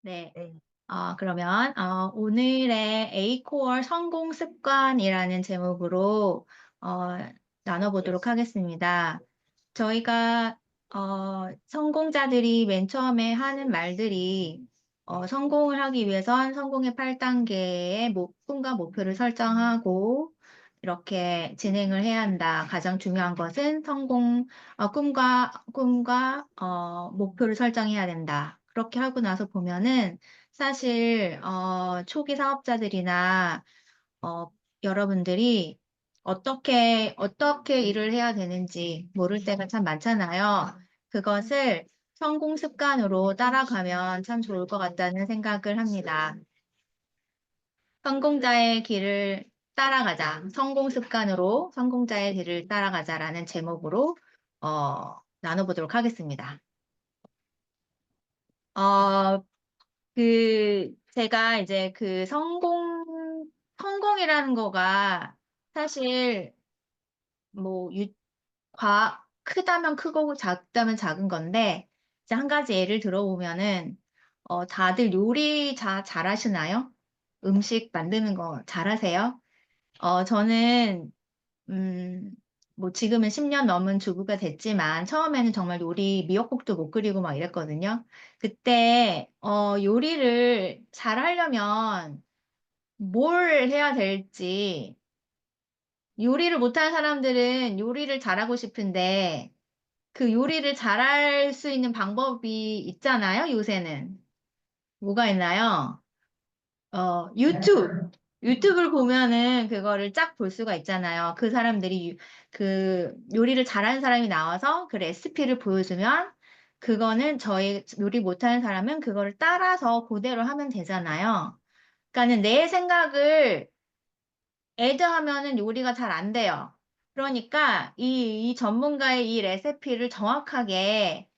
네. 그러면 오늘의 A코어 성공 습관이라는 제목으로 어, 나눠보도록 하겠습니다. 저희가 성공자들이 맨 처음에 하는 말들이 성공을 하기 위해선 성공의 8단계의 꿈과 목표를 설정하고 이렇게 진행을 해야 한다. 가장 중요한 것은 꿈과 목표를 설정해야 된다. 그렇게 하고 나서 보면은 사실 초기 사업자들이나 어, 여러분들이 어떻게 일을 해야 되는지 모를 때가 참 많잖아요. 그것을 성공 습관으로 따라가면 참 좋을 것 같다는 생각을 합니다. 성공자의 길을 따라가자. 성공 습관으로 성공자의 길을 따라가자라는 제목으로 나눠보도록 하겠습니다. 어, 제가 이제 성공이라는 거가 사실 뭐, 크다면 크고 작다면 작은 건데, 이제 한 가지 예를 들어보면은, 다들 요리 잘하시나요? 음식 만드는 거 잘하세요? 저는, 음, 뭐 지금은 10년 넘은 주부가 됐지만, 처음에는 정말 요리 미역국도 못 끓이고 막 이랬거든요. 그때, 요리를 잘하려면 뭘 해야 될지, 요리를 못하는 사람들은 요리를 잘하고 싶은데 그 요리를 잘할 수 있는 방법이 있잖아요, 요새는. 뭐가 있나요? 유튜브. 유튜브를 보면은 그거를 쫙 볼 수가 있잖아요. 그 사람들이 그 요리를 잘하는 사람이 나와서 그 레시피를 보여주면 그거는 저희 요리 못하는 사람은 그거를 따라서 그대로 하면 되잖아요. 그러니까는 내 생각을 애드하면은 요리가 잘 안 돼요. 그러니까 이 전문가의 이 레시피를 정확하게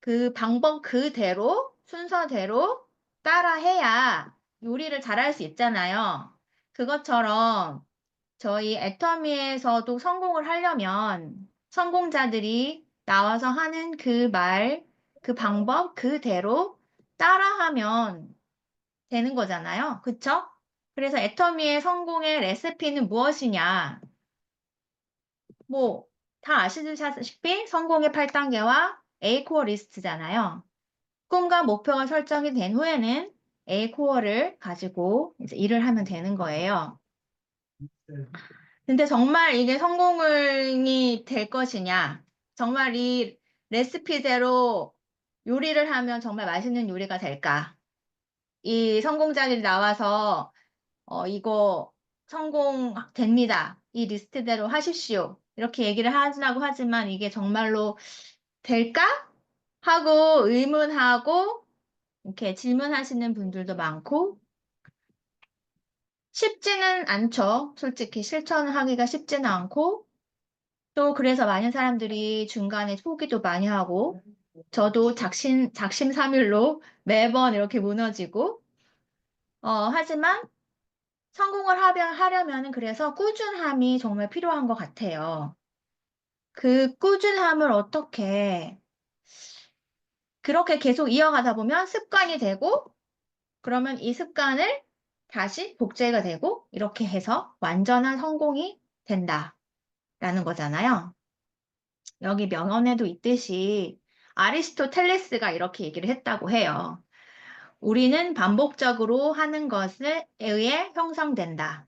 그 방법 그대로 순서대로 따라해야 요리를 잘할 수 있잖아요. 그것처럼 저희 애터미에서도 성공을 하려면 성공자들이 나와서 하는 그 방법 그대로 따라하면 되는 거잖아요. 그쵸? 그래서 애터미의 성공의 레시피는 무엇이냐? 뭐, 다 아시다시피 성공의 8단계와 A코어 리스트잖아요. 꿈과 목표가 설정이 된 후에는 A코어를 가지고 이제 일을 하면 되는 거예요. 근데 정말 이게 성공이 될 것이냐? 정말 이 레시피대로 요리를 하면 정말 맛있는 요리가 될까? 이 성공자들이 나와서 이거 성공됩니다. 이 리스트대로 하십시오. 이렇게 얘기를 하라고 하지만 이게 정말로 될까? 하고 의문하고 이렇게 질문하시는 분들도 많고 쉽지는 않죠. 솔직히 실천을 하기가 쉽지는 않고 또 그래서 많은 사람들이 중간에 포기도 많이 하고 저도 작심삼일로 매번 이렇게 무너지고 하지만 성공을 하려면은 그래서 꾸준함이 정말 필요한 것 같아요. 그 꾸준함을 그렇게 계속 이어가다 보면 습관이 되고, 그러면 이 습관을 다시 복제가 되고, 이렇게 해서 완전한 성공이 된다라는 거잖아요. 여기 명언에도 있듯이 아리스토텔레스가 이렇게 얘기를 했다고 해요. 우리는 반복적으로 하는 것에 의해 형성된다.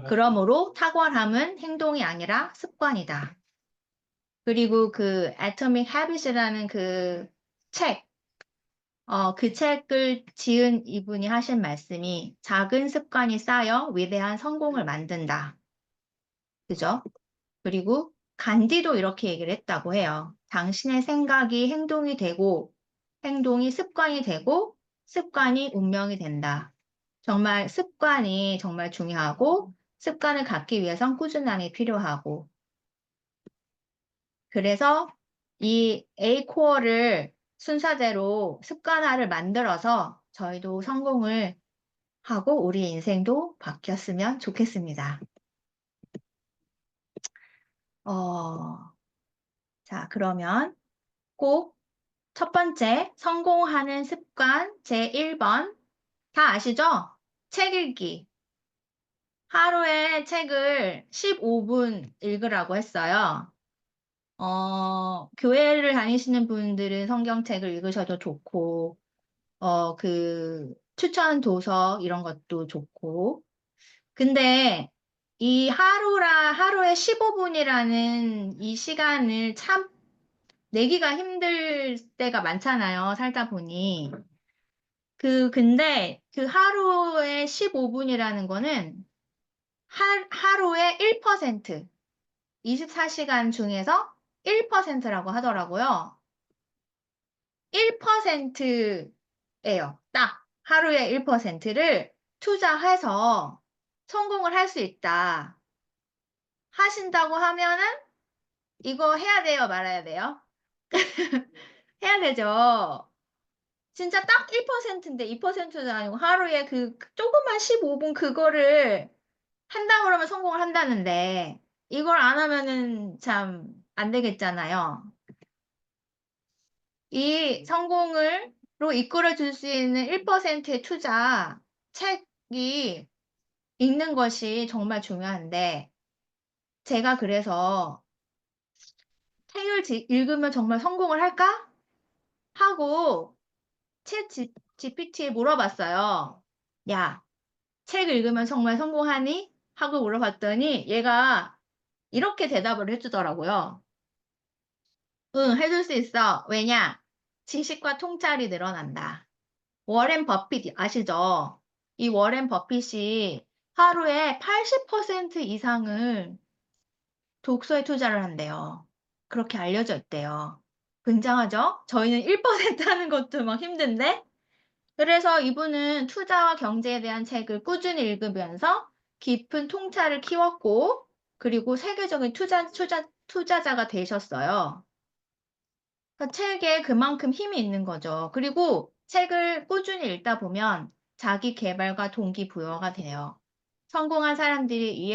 그러므로 탁월함은 행동이 아니라 습관이다. 그리고 그 Atomic Habits이라는 그 책을 지은 이분이 하신 말씀이 작은 습관이 쌓여 위대한 성공을 만든다. 그죠? 그리고 간디도 이렇게 얘기를 했다고 해요. 당신의 생각이 행동이 되고, 행동이 습관이 되고, 습관이 운명이 된다. 정말 습관이 정말 중요하고, 습관을 갖기 위해선 꾸준함이 필요하고, 그래서 이 A 코어를 순서대로 습관화를 만들어서 저희도 성공을 하고 우리 인생도 바뀌었으면 좋겠습니다. 자, 그러면 꼭 첫 번째, 성공하는 습관 제1번. 다 아시죠? 책 읽기. 하루에 책을 15분 읽으라고 했어요. 교회를 다니시는 분들은 성경책을 읽으셔도 좋고, 추천 도서 이런 것도 좋고. 근데 이 하루에 15분이라는 이 시간을 참 내기가 힘들 때가 많잖아요. 살다 보니. 근데 그 하루에 15분이라는 거는 하루에 1%, 24시간 중에서 1%라고 하더라고요. 1%예요. 딱 하루에 1%를 투자해서 성공을 할 수 있다. 하신다고 하면은 이거 해야 돼요, 말아야 돼요? 해야 되죠. 진짜 딱 1%인데 2%도 아니고 하루에 그 조금만 15분 그거를 한다 그러면 성공을 한다는데 이걸 안 하면은 참 안 되겠잖아요. 이 성공으로 이끌어 줄 수 있는 1%의 투자, 책이 읽는 것이 정말 중요한데 제가 그래서 책을 읽으면 정말 성공을 할까? 하고 GPT에 물어봤어요. 야, 책 읽으면 정말 성공하니? 하고 물어봤더니 얘가 이렇게 대답을 해주더라고요. 응, 해줄 수 있어. 왜냐? 지식과 통찰이 늘어난다. 워렌 버핏 아시죠? 이 워렌 버핏이 하루에 80% 이상을 독서에 투자를 한대요. 그렇게 알려져 있대요. 굉장하죠? 저희는 1% 하는 것도 막 힘든데? 그래서 이분은 투자와 경제에 대한 책을 꾸준히 읽으면서 깊은 통찰을 키웠고, 그리고 세계적인 투자자가 되셨어요. 그러니까 책에 그만큼 힘이 있는 거죠. 그리고 책을 꾸준히 읽다 보면 자기 개발과 동기부여가 돼요. 성공한 사람들이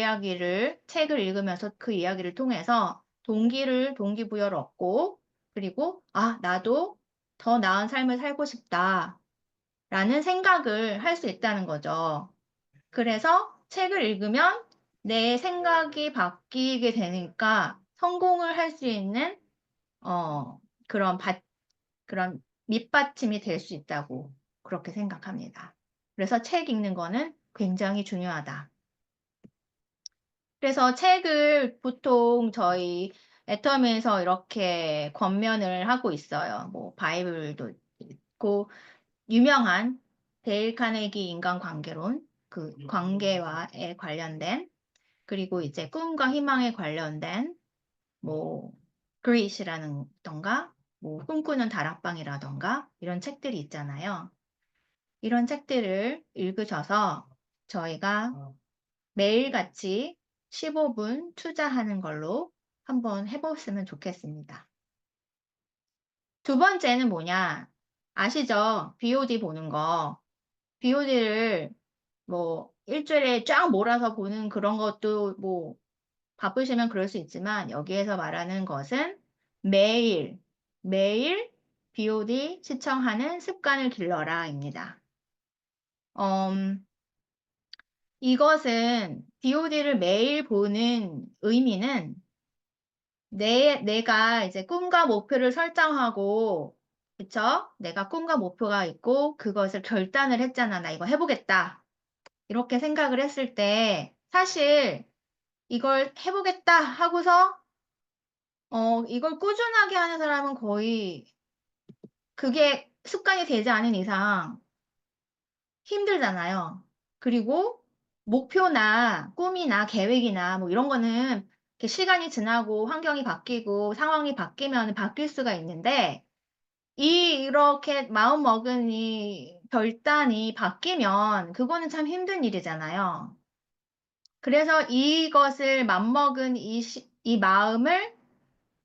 책을 읽으면서 그 이야기를 통해서 동기부여를 얻고, 그리고, 나도 더 나은 삶을 살고 싶다. 라는 생각을 할 수 있다는 거죠. 그래서 책을 읽으면 내 생각이 바뀌게 되니까 성공을 할 수 있는, 어, 그런 그런 밑받침이 될 수 있다고 그렇게 생각합니다. 그래서 책 읽는 거는 굉장히 중요하다. 그래서 책을 보통 저희 애터미에서 이렇게 권면을 하고 있어요. 뭐 바이블도 있고 유명한 데일 카네기 인간관계론, 그 관계와에 관련된, 그리고 이제 꿈과 희망에 관련된 뭐 그릿이라는 던가 뭐 꿈꾸는 다락방이라던가 이런 책들이 있잖아요. 이런 책들을 읽으셔서 저희가 매일같이 15분 투자하는 걸로 한번 해보시면 좋겠습니다. 두 번째는 뭐냐? 아시죠? BOD 보는 거. BOD를 뭐 일주일에 쫙 몰아서 보는 그런 것도 뭐 바쁘시면 그럴 수 있지만 여기에서 말하는 것은 매일 BOD 시청하는 습관을 길러라입니다. 이것은 BOD를 매일 보는 의미는 내가 이제 꿈과 목표를 설정하고, 그쵸? 내가 꿈과 목표가 있고 그것을 결단을 했잖아. 나 이거 해보겠다. 이렇게 생각을 했을 때 사실 이걸 해보겠다 하고서 이걸 꾸준하게 하는 사람은 거의 그게 습관이 되지 않은 이상 힘들잖아요. 그리고 목표나 꿈이나 계획이나 뭐 이런 거는 이렇게 시간이 지나고 환경이 바뀌고 상황이 바뀌면 바뀔 수가 있는데 이렇게 마음 먹은 이 결단이 바뀌면 그거는 참 힘든 일이잖아요. 그래서 이것을 맘먹은 이 마음을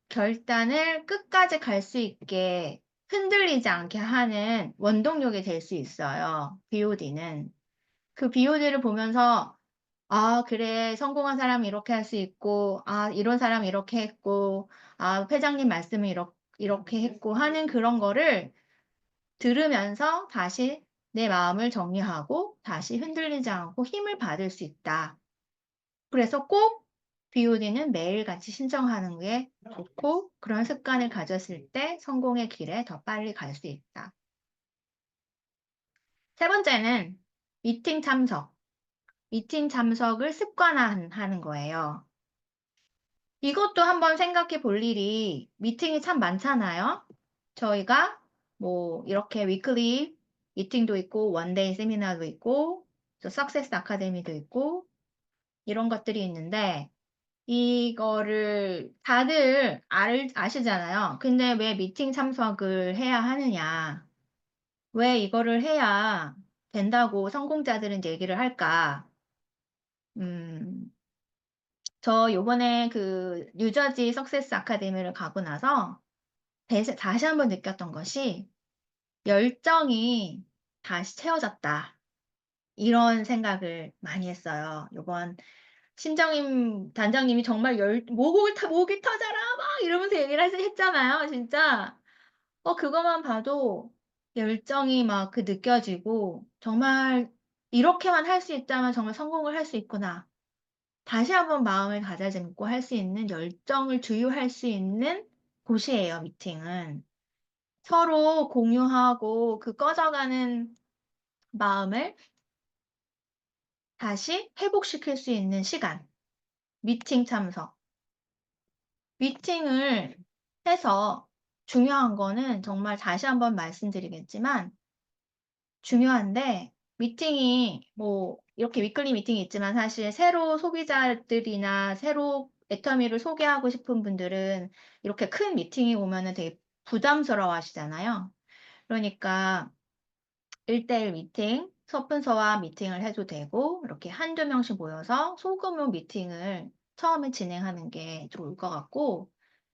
결단을 끝까지 갈 수 있게 흔들리지 않게 하는 원동력이 될 수 있어요. BOD는. 그 BOD를 보면서 그래. 성공한 사람이 이렇게 할 수 있고, 이런 사람이 이렇게 했고, 회장님 말씀은 이렇게 했고 하는 그런 거를 들으면서 다시 내 마음을 정리하고 다시 흔들리지 않고 힘을 받을 수 있다. 그래서 꼭 BOD는 매일같이 신청하는 게 좋고 그런 습관을 가졌을 때 성공의 길에 더 빨리 갈 수 있다. 세 번째는 미팅 참석. 미팅 참석을 습관화하는 거예요. 이것도 한번 생각해 볼 일이 미팅이 참 많잖아요. 저희가 뭐 이렇게 위클리 미팅도 있고 원데이 세미나도 있고 또 석세스 아카데미도 있고 이런 것들이 있는데 이거를 다들 아시잖아요. 근데 왜 미팅 참석을 해야 하느냐? 왜 이거를 해야 된다고 성공자들은 얘기를 할까? 음, 저 요번에 그 뉴저지 석세스 아카데미를 가고 나서 다시 한번 느꼈던 것이 열정이 다시 채워졌다. 이런 생각을 많이 했어요. 요번 신정임 단장님이 정말 목이 터져라 막 이러면서 얘기를 했잖아요. 진짜 그거만 봐도 열정이 막 그 느껴지고 정말 '이렇게만 할 수 있다면 정말 성공을 할 수 있구나.' 다시 한번 마음을 가다듬고 할 수 있는 열정을 주유할 수 있는 곳이에요, 미팅은. 서로 공유하고 그 꺼져가는 마음을 다시 회복시킬 수 있는 시간. 미팅 참석. 미팅을 해서 중요한 거는 정말 다시 한번 말씀드리겠지만 중요한데 미팅이 뭐 이렇게 위클리 미팅이 있지만 사실 새로 소비자들이나 새로 애터미를 소개하고 싶은 분들은 이렇게 큰 미팅이 오면은 되게 부담스러워 하시잖아요. 그러니까 1대1 미팅, 서푼서와 미팅을 해도 되고 이렇게 한두 명씩 모여서 소규모 미팅을 처음에 진행하는 게 좋을 것 같고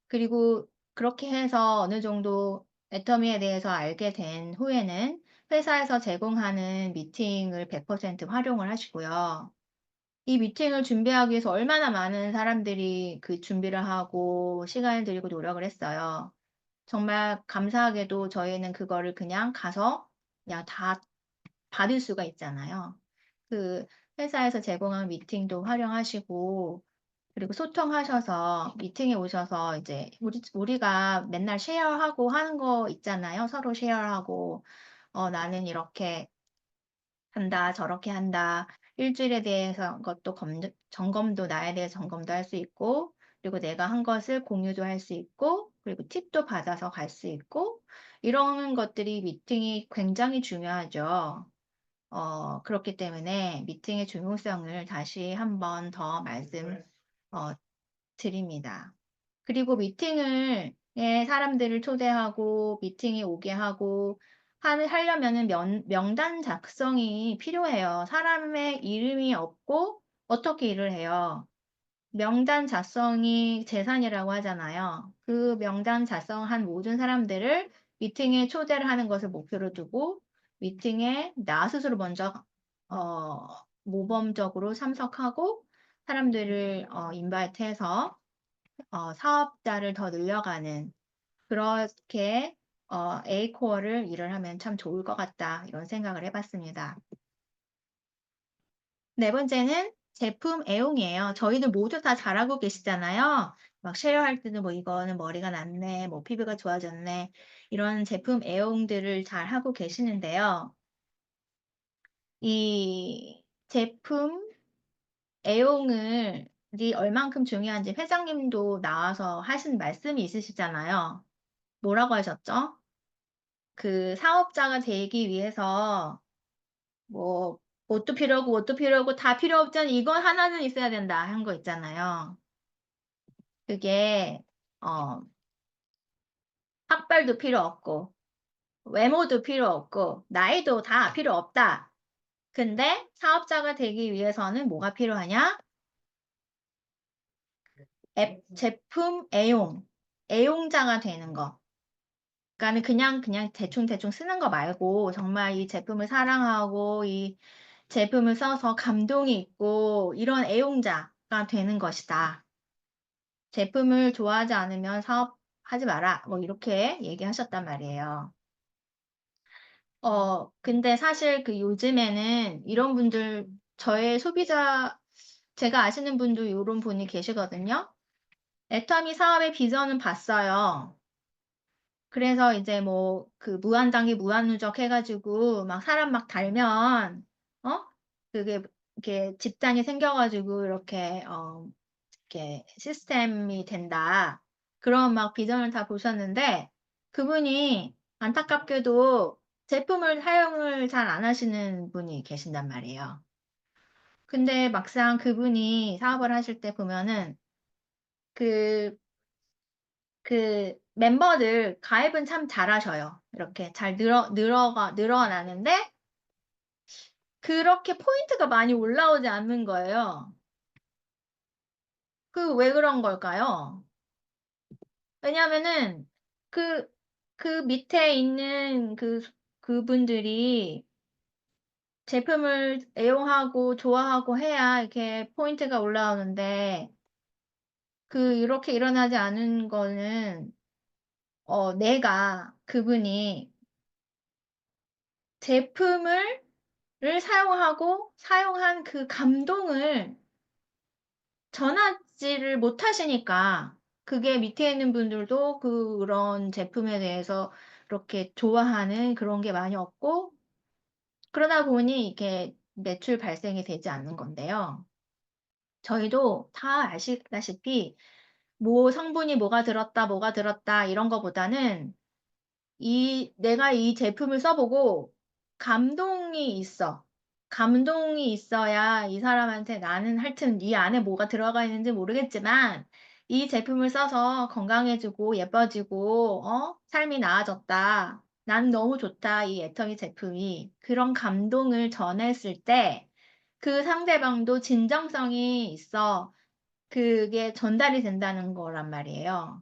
그리고 그렇게 해서 어느 정도 애터미에 대해서 알게 된 후에는 회사에서 제공하는 미팅을 100% 활용을 하시고요. 이 미팅을 준비하기 위해서 얼마나 많은 사람들이 그 준비를 하고 시간을 들이고 노력을 했어요. 정말 감사하게도 저희는 그거를 그냥 가서 그냥 다 받을 수가 있잖아요. 그 회사에서 제공한 미팅도 활용하시고 그리고 소통하셔서 미팅에 오셔서 이제 우리가 맨날 쉐어하고 하는 거 있잖아요. 서로 쉐어하고 나는 이렇게 한다, 저렇게 한다. 일주일에 대해서 것도 점검도 나에 대해 점검도 할 수 있고 그리고 내가 한 것을 공유도 할 수 있고 그리고 팁도 받아서 갈 수 있고 이런 것들이 미팅이 굉장히 중요하죠. 그렇기 때문에 미팅의 중요성을 다시 한번 더 어 드립니다. 그리고 미팅을 사람들을 초대하고 미팅에 오게 하고 하려면은 명단 작성이 필요해요. 사람의 이름이 없고 어떻게 일을 해요. 명단 작성이 재산이라고 하잖아요. 그 명단 작성한 모든 사람들을 미팅에 초대를 하는 것을 목표로 두고 미팅에 나 스스로 먼저 어 모범적으로 참석하고 사람들을 인바이트해서 사업자를 더 늘려가는 그렇게 A 코어를 일을 하면 참 좋을 것 같다. 이런 생각을 해 봤습니다. 네 번째는 제품 애용이에요. 저희들 모두 다 잘하고 계시잖아요. 막 쉐어할 때도 뭐 이거는 머리가 낫네, 뭐 피부가 좋아졌네, 이런 제품 애용들을 잘하고 계시는데요. 이 제품 애용이 얼만큼 중요한지 회장님도 나와서 하신 말씀이 있으시잖아요. 뭐라고 하셨죠? 그 사업자가 되기 위해서 뭐 옷도 필요하고 옷도 필요하고 다 필요 없잖아. 이거 하나는 있어야 된다 한 거 있잖아요. 그게 어 학벌도 필요 없고 외모도 필요 없고 나이도 다 필요 없다. 근데 사업자가 되기 위해서는 뭐가 필요하냐? 제품 애용자가 되는 거. 그러니까는 그냥 대충 쓰는 거 말고 정말 이 제품을 사랑하고 이 제품을 써서 감동이 있고 이런 애용자가 되는 것이다. 제품을 좋아하지 않으면 하지 마라. 뭐 이렇게 얘기하셨단 말이에요. 근데 사실 그 요즘에는 이런 분들, 저의 소비자, 제가 아시는 분도 요런 분이 계시거든요. 애터미 사업의 비전은 봤어요. 그래서 이제 뭐 그 무한당기 무한누적 해 가지고 막 사람 막 달면 어 그게 이렇게 집단이 생겨 가지고 이렇게 시스템이 된다. 그런 막 비전을 다 보셨는데 그분이 안타깝게도 제품을 사용을 잘 안 하시는 분이 계신단 말이에요. 근데 막상 그분이 사업을 하실 때 보면은 그 멤버들 가입은 참 잘하셔요. 이렇게 잘 늘어나는데 그렇게 포인트가 많이 올라오지 않는 거예요. 왜 그런 걸까요? 왜냐하면은 그 밑에 있는 그분들이 제품을 애용하고 좋아하고 해야 이렇게 포인트가 올라오는데 이렇게 일어나지 않은 거는 내가 그분이 제품을 사용하고 사용한 그 감동을 전하지를 못하시니까 그게 밑에 있는 분들도 그런 제품에 대해서 이렇게 좋아하는 그런 게 많이 없고 그러다 보니 이게 매출 발생이 되지 않는 건데요. 저희도 다 아시다시피 뭐 성분이 뭐가 들었다 이런 거보다는 내가 이 제품을 써 보고 감동이 있어. 감동이 있어야 이 사람한테 나는 하여튼 이 안에 뭐가 들어가 있는지 모르겠지만 이 제품을 써서 건강해지고 예뻐지고 삶이 나아졌다. 난 너무 좋다. 이 애터미 제품이. 그런 감동을 전했을 때 그 상대방도 진정성이 있어 그게 전달이 된다는 거란 말이에요.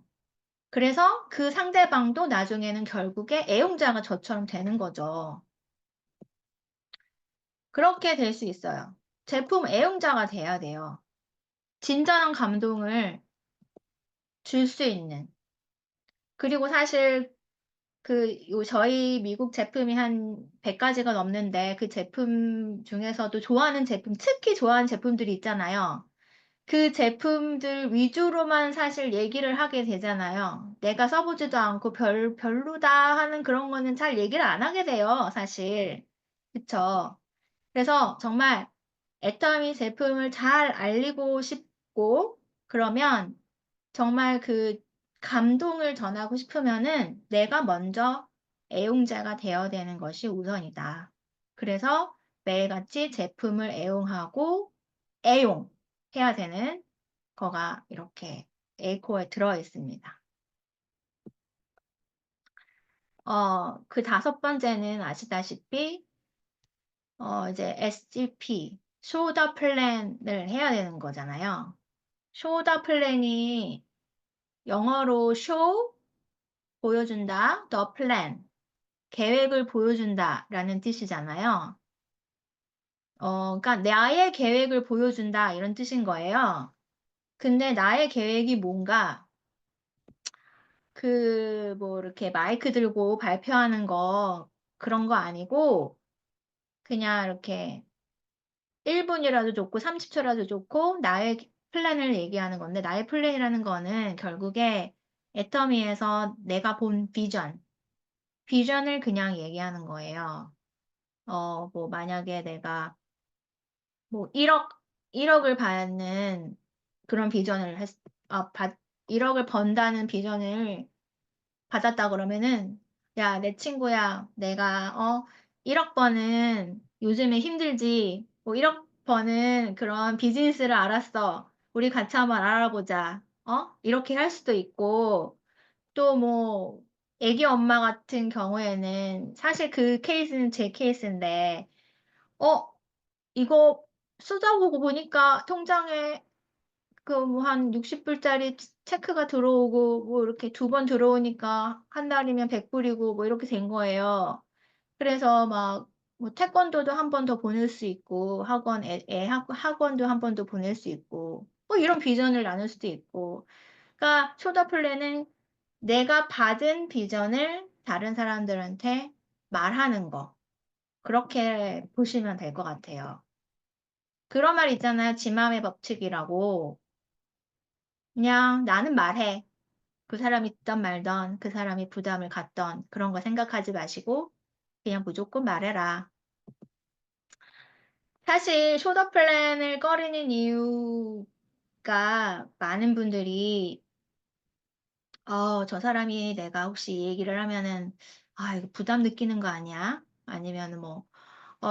그래서 그 상대방도 나중에는 결국에 애용자가 저처럼 되는 거죠. 그렇게 될 수 있어요. 제품 애용자가 돼야 돼요. 진정한 감동을 줄 수 있는. 그리고 사실 저희 미국 제품이 한 100 가지가 넘는데 그 제품 중에서도 좋아하는 제품, 특히 좋아하는 제품들이 있잖아요. 그 제품들 위주로만 사실 얘기를 하게 되잖아요. 내가 써 보지도 않고 별로다 하는 그런 거는 잘 얘기를 안 하게 돼요, 사실. 그쵸? 그래서 정말 애터미 제품을 잘 알리고 싶고 그러면 정말 감동을 전하고 싶으면은 내가 먼저 애용자가 되어야 되는 것이 우선이다. 그래서 매일같이 제품을 애용하고 애용해야 되는 거가 이렇게 A코어에 들어 있습니다. 그 5번째는 아시다시피 이제 SGP, shoulder plan을 해야 되는 거잖아요. shoulder plan이 영어로 show, 보여준다, the plan, 계획을 보여준다라는 뜻이잖아요. 그러니까 나의 계획을 보여준다 이런 뜻인 거예요. 근데 나의 계획이 뭔가 뭐 이렇게 마이크 들고 발표하는 거 그런 거 아니고 그냥 이렇게 1 분이라도 좋고 30 초라도 좋고 나의 플랜을 얘기하는 건데 나의 플랜이라는 거는 결국에 애터미에서 내가 본 비전을 그냥 얘기하는 거예요. 뭐 만약에 내가 뭐 1억을 받는 그런 비전을 1억을 번다는 비전을 받았다 그러면은 "야 내 친구야 내가 1억 버는 요즘에 힘들지. 뭐 1억 버는 그런 비즈니스를 알았어. 우리 같이 한번 알아보자." 이렇게 할 수도 있고 또 뭐 애기 엄마 같은 경우에는 사실 그 케이스는 제 케이스인데 "어 이거 쏟아보고 보니까 통장에 뭐 한 60 불짜리 체크가 들어오고 뭐 이렇게 2번 들어오니까 한 달이면 100 불이고 뭐 이렇게 된 거예요. 그래서 막 뭐 태권도도 한 번 더 보낼 수 있고 애 학원도 한 번 더 보낼 수 있고 뭐 이런 비전을 나눌 수도 있고. 그러니까 쇼다 플랜은 내가 받은 비전을 다른 사람들한테 말하는 거. 그렇게 보시면 될 것 같아요. 그런 말 있잖아요. 지맘의 법칙이라고. 그냥 나는 말해. 그 사람이 듣던 말던 그 사람이 부담을 갖던 그런 거 생각하지 마시고 그냥 무조건 말해라. 사실 숏업 플랜을 꺼리는 이유가 많은 분들이 저 사람이 내가 혹시 이 얘기를 하면은 '아 이거 부담 느끼는 거 아니야?' 아니면은 뭐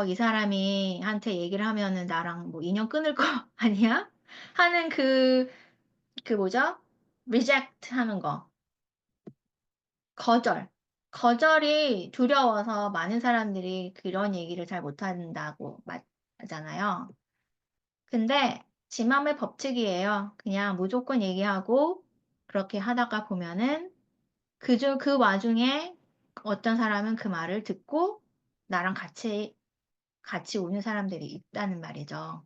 '이 사람이 한테 얘기를 하면은 나랑 뭐 인연 끊을 거 아니야?' 하는 그 뭐죠? 리젝트 하는 거. 거절. 거절이 두려워서 많은 사람들이 그런 얘기를 잘 못한다고 하잖아요. 근데 지 맘의 법칙이에요. 그냥 무조건 얘기하고 그렇게 하다가 보면은 그 와중에 어떤 사람은 그 말을 듣고 나랑 같이 오는 사람들이 있다는 말이죠.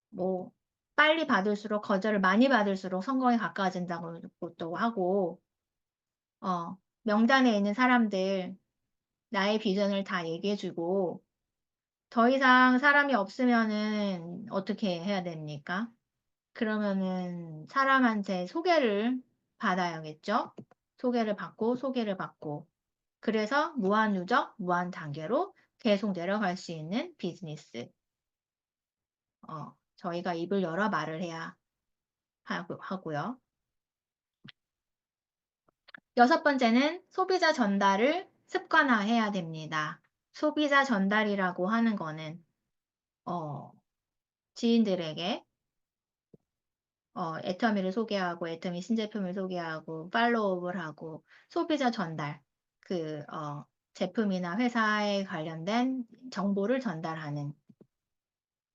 뭐 빨리 받을수록 거절을 많이 받을수록 성공에 가까워진다고도 하고 명단에 있는 사람들 나의 비전을 다 얘기해 주고 더 이상 사람이 없으면은 어떻게 해야 됩니까? 그러면은 사람한테 소개를 받아야겠죠. 소개를 받고 소개를 받고 그래서 무한 누적, 무한 단계로 계속 내려갈 수 있는 비즈니스. 저희가 입을 열어 말을 해야 하고요. 여섯 번째는 소비자 전달을 습관화해야 됩니다. 소비자 전달이라고 하는 거는 어 지인들에게 애터미를 소개하고 애터미 신제품을 소개하고 팔로우업을 하고 소비자 전달 제품이나 회사에 관련된 정보를 전달하는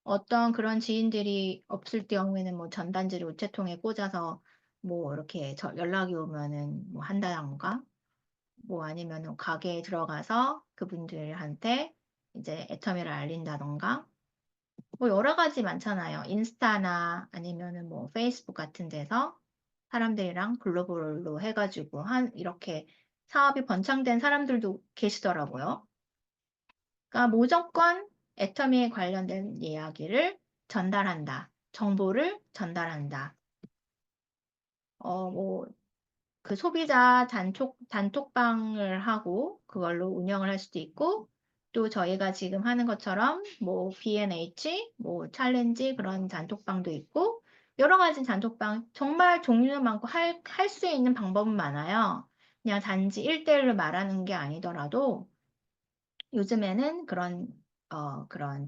어떤 그런 지인들이 없을 경우에는 뭐 전단지를 우체통에 꽂아서 뭐 이렇게 연락이 오면은 뭐 한다든가 뭐 아니면은 가게에 들어가서 그분들한테 이제 애터미를 알린다든가 뭐 여러 가지 많잖아요. 인스타나 아니면은 뭐 페이스북 같은 데서 사람들이랑 글로벌로 해 가지고 이렇게 사업이 번창된 사람들도 계시더라고요. 그러니까 무조건 애터미에 관련된 이야기를 전달한다. 정보를 전달한다. 뭐 그 소비자 단톡방을 하고 그걸로 운영을 할 수도 있고 또 저희가 지금 하는 것처럼 뭐 B&H 뭐 챌린지 그런 단톡방도 있고 여러 가지 단톡방 정말 종류는 많고 할 수 있는 방법은 많아요. 그냥 단지 1대1로 말하는 게 아니더라도 요즘에는 그런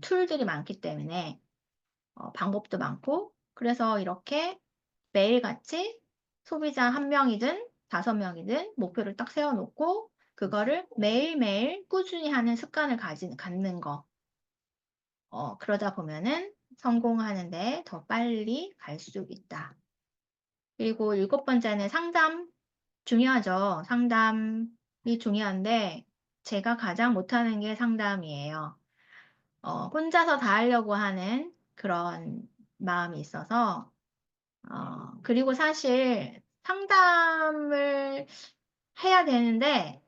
툴들이 많기 때문에 방법도 많고 그래서 이렇게 매일같이 소비자 1명이든 5명이든 목표를 딱 세워 놓고 그거를 매일매일 꾸준히 하는 습관을 갖는 거. 그러다 보면은 성공하는 데 더 빨리 갈 수 있다. 그리고 일곱 번째는 상담 중요하죠. 상담이 중요한데 제가 가장 못하는 게 상담이에요. 혼자서 다 하려고 하는 그런 마음이 있어서 그리고 사실 상담을 해야 되는데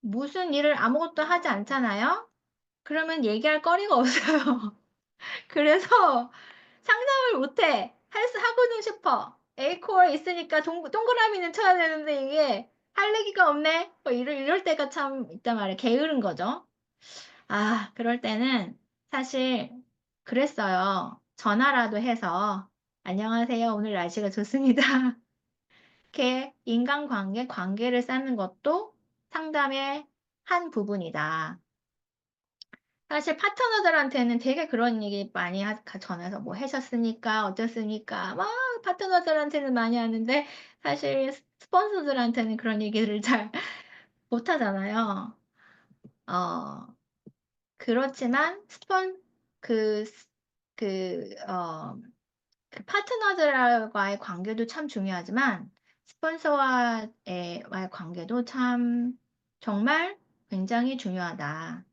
무슨 일을 아무것도 하지 않잖아요? 그러면 얘기할 거리가 없어요. 그래서 상담을 못 해. 하고는 싶어. A코어에 있으니까 동그라미는 쳐야 되는데 이게 할 얘기가 없네. 뭐 이럴 때가 참 있단 말이에요. 게으른 거죠. 그럴 때는 사실 그랬어요. 전화라도 해서 "안녕하세요. 오늘 날씨가 좋습니다." 이렇게 관계를 쌓는 것도 상담의 한 부분이다. 사실 파트너들한테는 되게 그런 얘기 많이 전해서 "뭐 하셨습니까? 어떻습니까?" 막 파트너들한테는 많이 하는데 사실 스폰서들한테는 그런 얘기를 잘 못 하잖아요. 어 그렇지만 스폰 그 스 그 어 그 파트너들과의 관계도 참 중요하지만 와의 관계도 참 정말 굉장히 중요하다.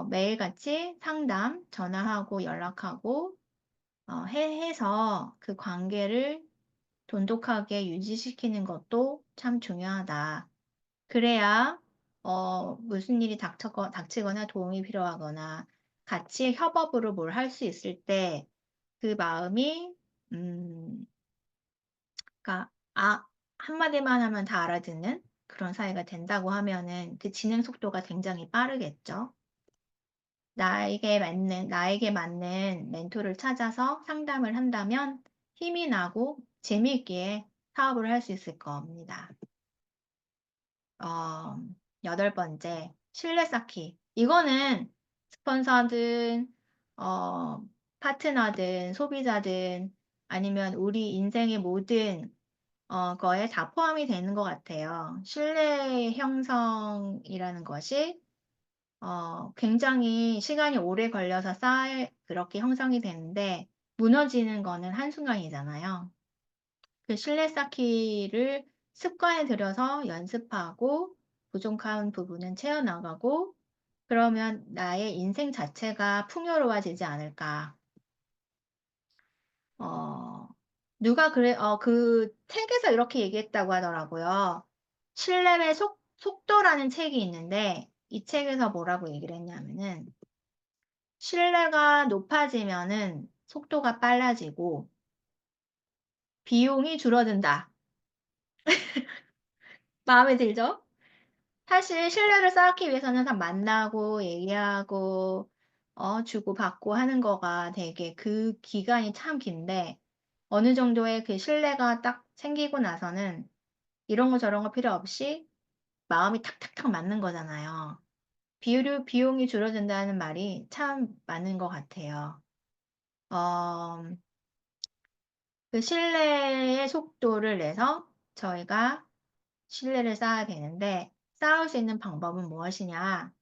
매일같이 상담, 전화하고 연락하고 해서 그 관계를 돈독하게 유지시키는 것도 참 중요하다. 그래야 무슨 일이 닥치거나 도움이 필요하거나 같이 협업으로 뭘 할 수 있을 때 그 마음이 음 그러니까 한마디만 하면 다 알아듣는 그런 사이가 된다고 하면은 그 진행 속도가 굉장히 빠르겠죠. 나에게 맞는 멘토를 찾아서 상담을 한다면 힘이 나고 재미있게 사업을 할 수 있을 겁니다. 어 8번째 신뢰 쌓기. 이거는 스폰서든 어 파트너든 소비자든 아니면 우리 인생의 모든 거에 다 포함이 되는 것 같아요. 신뢰 형성이라는 것이 굉장히 시간이 오래 걸려서 그렇게 형성이 되는데 무너지는 거는 한순간이잖아요. 그 신뢰 쌓기를 습관에 들여서 연습하고 부족한 부분은 채워 나가고 그러면 '나의 인생 자체가 풍요로워지지 않을까.' 어 누가 그 책에서 이렇게 얘기했다고 하더라고요. 신뢰의 속도라는 책이 있는데 이 책에서 뭐라고 얘기를 했냐면은 신뢰가 높아지면은 속도가 빨라지고 비용이 줄어든다. 마음에 들죠? 사실 신뢰를 쌓기 위해서는 다 만나고 얘기하고 주고받고 하는 거가 되게 그 기간이 참 긴데 어느 정도의 그 신뢰가 딱 생기고 나서는 이런 거 저런 거 필요 없이 마음이 탁탁탁 맞는 거잖아요. 비용이 줄어든다는 말이 참 맞는 것 같아요. 어 그 신뢰의 속도를 내서 저희가 신뢰를 쌓아야 되는데 쌓을 수 있는 방법은 무엇이냐.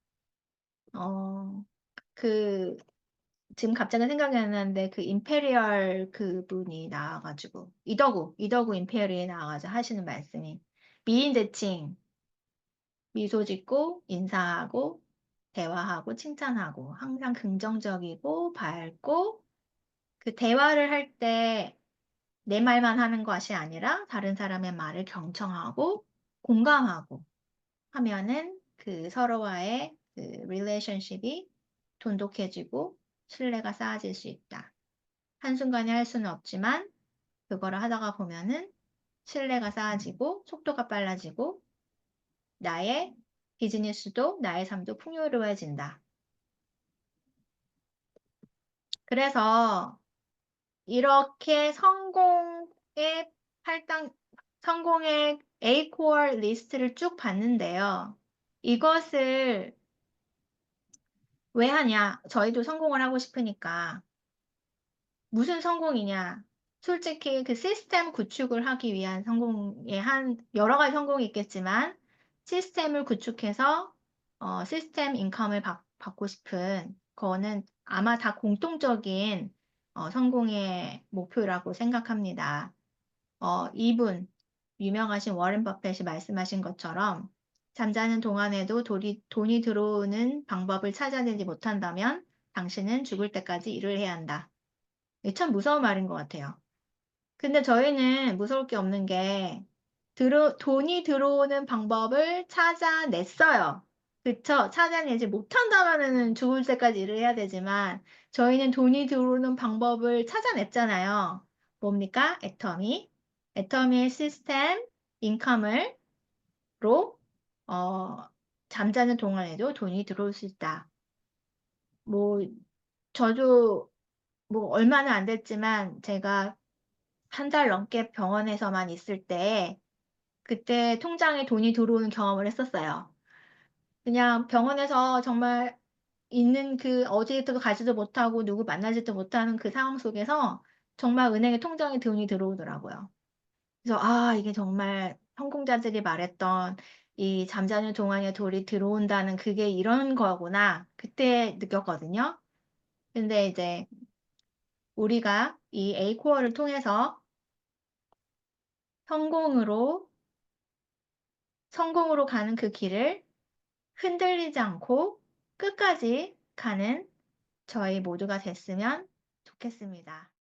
어 그 지금 갑자기 생각이 안 나는데 그 임페리얼 그분이 나와 가지고 이더구 임페리얼이 나와 가지고 하시는 말씀이 미인대칭 미소 짓고 인사하고 대화하고 칭찬하고 항상 긍정적이고 밝고 그 대화를 할 때 내 말만 하는 것이 아니라 다른 사람의 말을 경청하고 공감하고 하면은 그 서로와의 그 relationship이 돈독해지고 신뢰가 쌓아질 수 있다. 한순간에 할 수는 없지만 그거를 하다가 보면은 신뢰가 쌓아지고 속도가 빨라지고 나의 비즈니스도 나의 삶도 풍요로워진다. 그래서 이렇게 팔당 성공의 A core 리스트를 쭉 봤는데요. 이것을 왜 하냐? 저희도 성공을 하고 싶으니까. 무슨 성공이냐? 솔직히 그 시스템 구축을 하기 위한 성공의 여러 가지 성공이 있겠지만 시스템을 구축해서 시스템 인컴을 받고 싶은 거는 아마 다 공통적인 성공의 목표라고 생각합니다. 이분 유명하신 워렌 버핏이 말씀하신 것처럼 잠자는 동안에도 돈이 들어오는 방법을 찾아내지 못한다면 당신은 죽을 때까지 일을 해야 한다. 이게 참 무서운 말인 것 같아요. 근데 저희는 무서울 게 없는 게 돈이 들어오는 방법을 찾아냈어요. 그쵸? 찾아내지 못한다면은 죽을 때까지 일을 해야 되지만 저희는 돈이 들어오는 방법을 찾아냈잖아요. 뭡니까? 애터미. 애터미의 시스템 인컴을 로 잠자는 동안에도 돈이 들어올 수 있다. 뭐 저도 뭐 얼마는 안 됐지만 제가 한 달 넘게 병원에서만 있을 때 그때 통장에 돈이 들어오는 경험을 했었어요. 그냥 병원에서 정말 있는 그 어디에도 가지도 못하고 누구 만나지도 못하는 그 상황 속에서 정말 은행에 통장에 돈이 들어오더라고요. 그래서 '아 이게 정말 성공자들이 말했던 이 잠자는 동안에 돈이 들어온다는 그게 이런 거구나.' 그때 느꼈거든요. 근데 이제 우리가 이 A 코어를 통해서 성공으로 성공으로 가는 그 길을 흔들리지 않고 끝까지 가는 저희 모두가 됐으면 좋겠습니다.